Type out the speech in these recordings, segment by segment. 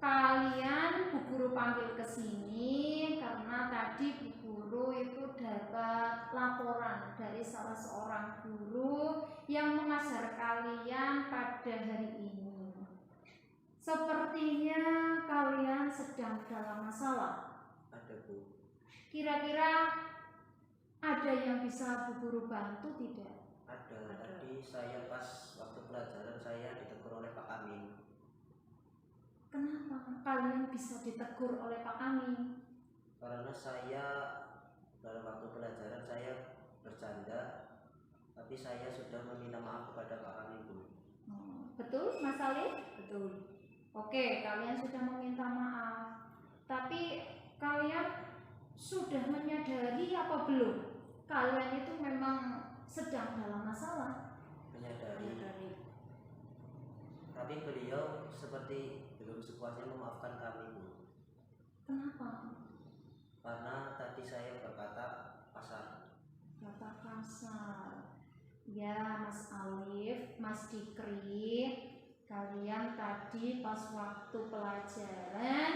kalian Bu Guru panggil ke sini karena tadi Bu Guru itu dapat laporan dari salah seorang guru yang mengajar kalian pada hari ini. Sepertinya kalian sedang dalam masalah. Ada, Bu. Kira-kira ada yang bisa Bu Guru bantu tidak? Ada. Tadi saya pas waktu pelajaran saya ditegur oleh Pak Amin. Kenapa kalian bisa ditegur oleh Pak Amin? Karena saya dalam waktu pelajaran saya bercanda, tapi saya sudah meminta maaf kepada Pak Amin, Bu. Betul, Mas Alif? Betul. Oke, kalian sudah meminta maaf. Tapi kalian sudah menyadari apa belum? Kalian itu memang sedang dalam masalah. Menyadari. Tapi beliau seperti belum sepuasnya memaafkan kami, Bu. Kenapa? Karena tadi saya berkata kasar. Kata kasar. Ya, Mas Alif, Mas Dikri, kalian tadi pas waktu pelajaran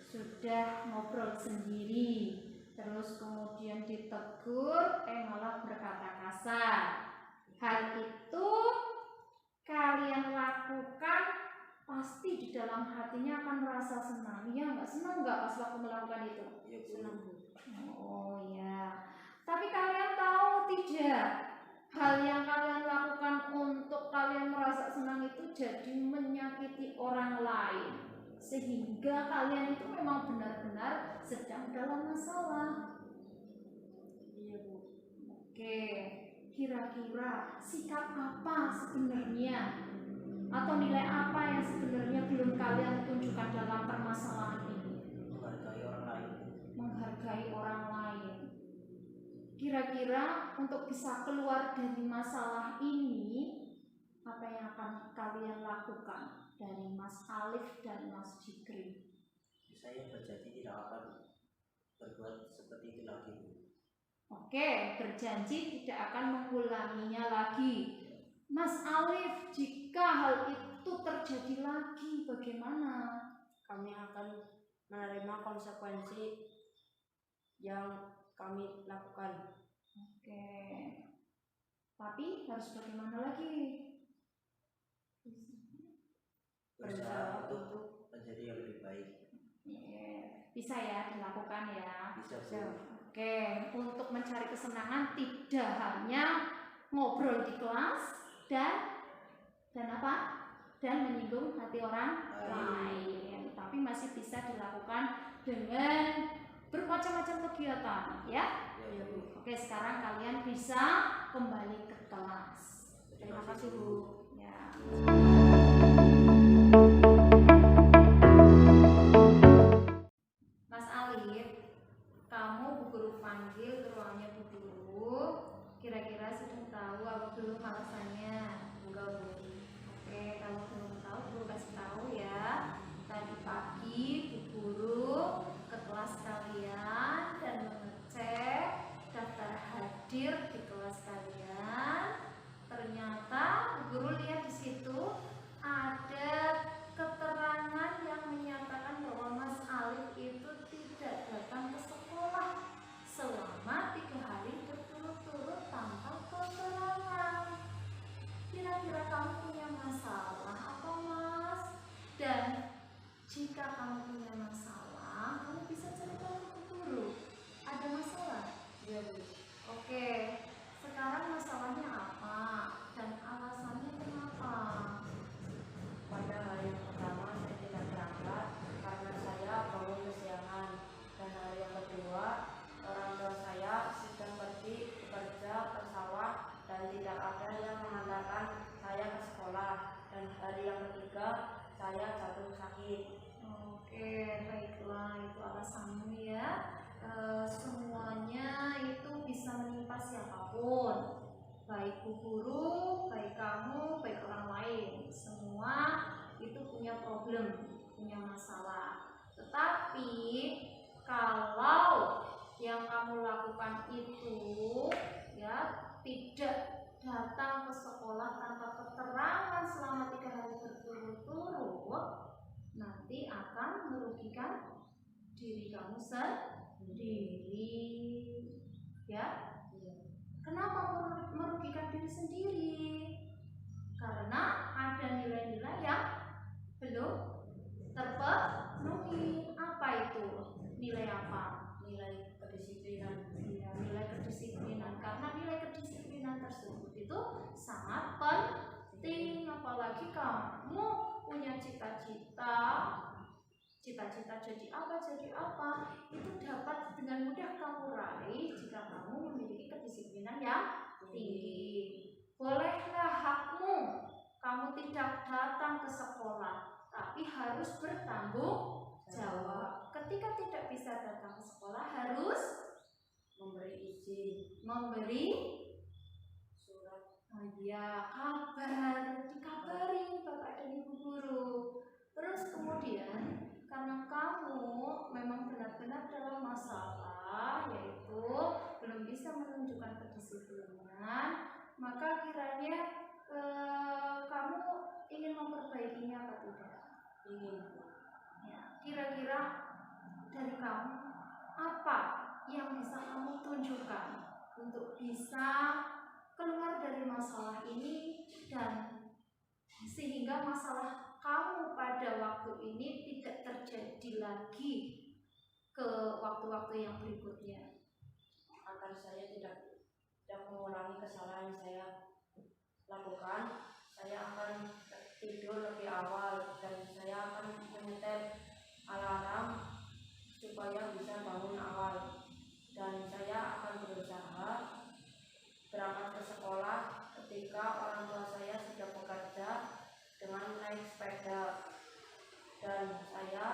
sudah ngobrol sendiri, terus kemudian ditegur, malah berkata kasar. Hal itu kalian lakukan pasti di dalam hatinya akan merasa senang. Iya nggak? Senang nggak pas waktu melakukan itu? Ya, Bu. Senang, Bu. Oh ya. Tapi kalian tahu tidak, hal yang kalian lakukan untuk kalian merasa senang itu jadi menyakiti orang lain, sehingga kalian itu memang benar-benar sedang dalam masalah. Iya, Bu. Oke, kira-kira sikap apa sebenarnya atau nilai apa yang sebenarnya belum kalian tunjukkan dalam permasalahan ini? Menghargai orang lain. Menghargai orang lain. Kira-kira untuk bisa keluar dari masalah ini, apa yang akan kalian lakukan dari Mas Alif dan Mas Dikri? Saya berjanji tidak akan berbuat seperti itu lagi, Bu. Oke, berjanji tidak akan mengulanginya lagi. Mas Alif, jika hal itu terjadi lagi, bagaimana? Kami akan menerima konsekuensi yang kami lakukan. Oke, tapi harus bagaimana lagi? Berusaha untuk menjadi yang lebih baik. Bisa ya dilakukan ya. Bisa, Bu. Oke, untuk mencari kesenangan tidak hanya ngobrol di kelas dan apa? Dan menyinggung hati orang lain, tapi masih bisa dilakukan dengan bermacam-macam kegiatan, ya. Iya, Bu. Oke, sekarang kalian bisa kembali ke kelas. Terima kasih, Bu. Ya. Mas Alif, kamu Bu Guru panggil ke ruangnya Bu Guru. Kira-kira sudah tahu apa belum alasannya? Enggak, Bu. Oke, kalau belum tahu Guru kasih tahu ya. Tadi pagi Bu Guru ke kelas kalian dan mengecek daftar hadir di kelas kalian. Ternyata Bu Guru lihat di situ ada keterangan yang menyatakan bahwa Mas Alif itu tidak datang ke sekolah selama 3 hari berturut-turut tanpa keterangan. Kira-kira kamu punya masalah apa, Mas? Dan jika kamu punya masalah, kamu bisa cerita ke guru. Ada masalah? Iya, Bu. Oke, sekarang masalahnya apa? Dan alasannya kenapa? Pada hari yang pertama saya tidak berangkat karena saya bangun kesiangan, dan hari yang kedua orang tua saya sedang pergi bekerja ke sawah dan tidak ada yang mengantarkan saya ke sekolah, dan hari yang ketiga saya jatuh sakit. Oke, baiklah, itu alasanmu ya. Semuanya itu bisa menimpa siapapun, baik Bu Guru, baik kamu, baik orang lain. Semua itu punya problem, punya masalah. Tetapi kalau yang kamu lakukan itu ya tidak datang ke sekolah tanpa keterangan selama 3 hari berturut-turut, nanti akan merugikan diri kamu sendiri. Ya, kenapa merugikan diri sendiri? Karena ada nilai-nilai yang belum terpenuhi. Apa itu? Nilai apa? Nilai kedisiplinan. Ya, nilai kedisiplinan. Karena nilai kedisiplinan tersebut itu sangat penting. Apalagi kamu punya cita-cita jadi apa, itu dapat dengan mudah kamu raih jika kamu memiliki kedisiplinan yang tinggi. Bolehlah hakmu kamu tidak datang ke sekolah, tapi harus bertanggung jawab. Ketika tidak bisa datang ke sekolah, harus Memberi izin, memberi surat. kabar, dikabarin Bapak dan Ibu guru. Terus kemudian karena kamu memang benar-benar dalam masalah, yaitu belum bisa menunjukkan kedisiplinan, maka kiranya kamu ingin memperbaikinya apa tidak? Ingin. Ya, kira-kira dari kamu apa yang bisa kamu tunjukkan untuk bisa keluar dari masalah ini, dan sehingga masalah kamu pada waktu ini tidak terjadi lagi ke waktu-waktu yang berikutnya. Agar saya tidak mengulangi kesalahan yang saya lakukan, saya akan tidur lebih awal dan saya akan menyetel alarm supaya bisa bangun awal, dan saya akan berusaha berangkat ke sekolah ketika orang tua saya sudah bekerja dengan naik sepeda, dan saya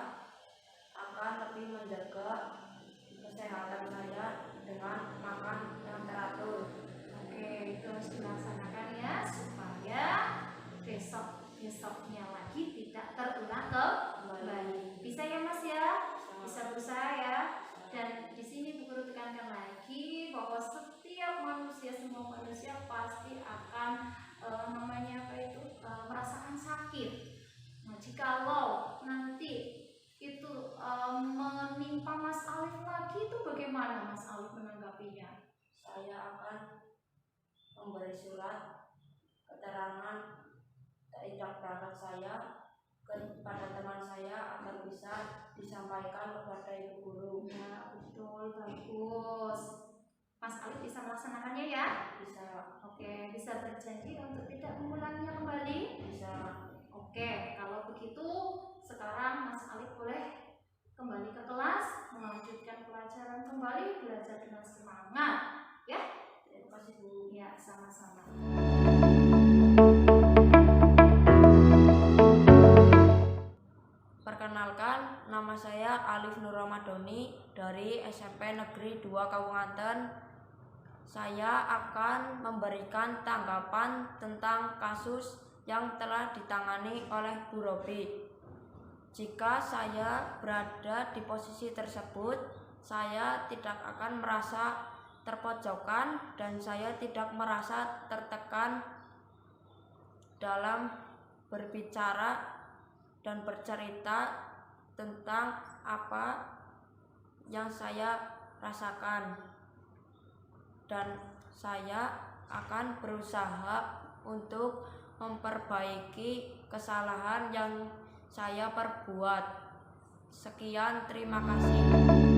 akan lebih menjaga kesehatan saya dengan makan yang teratur. Oke, itu harus dilaksanakan ya, supaya besoknya lagi tidak terulang kembali. Bisa ya Mas ya? Bisa berusaha ya. Dan di sini Bu Guru tekankan lagi bahwa setiap manusia, semua manusia pasti akan merasakan sakit. Nah, jikalau nanti itu menimpa Mas Alif lagi, itu bagaimana Mas Alif menanggapinya? Saya akan memberi surat keterangan tidak berangkat saya kepada teman saya agar bisa disampaikan kepada ibu guru. Ya, betul, bagus. Mas Alif bisa melaksanakannya ya? Bisa. Oke, bisa berjanji untuk tidak mengulanginya kembali? Bisa. Oke, kalau begitu sekarang Mas Alif boleh kembali ke kelas, melanjutkan pelajaran kembali, belajar dengan semangat ya. Terima kasih Bu. Ya, sama-sama. Perkenalkan, nama saya Alif Nur Ramadhani dari SMP Negeri 2 Kabupaten. Saya akan memberikan tanggapan tentang kasus yang telah ditangani oleh Bu Robi. Jika saya berada di posisi tersebut, saya tidak akan merasa terpojokkan dan saya tidak merasa tertekan dalam berbicara dan bercerita tentang apa yang saya rasakan, dan saya akan berusaha untuk memperbaiki kesalahan yang saya perbuat. Sekian, terima kasih.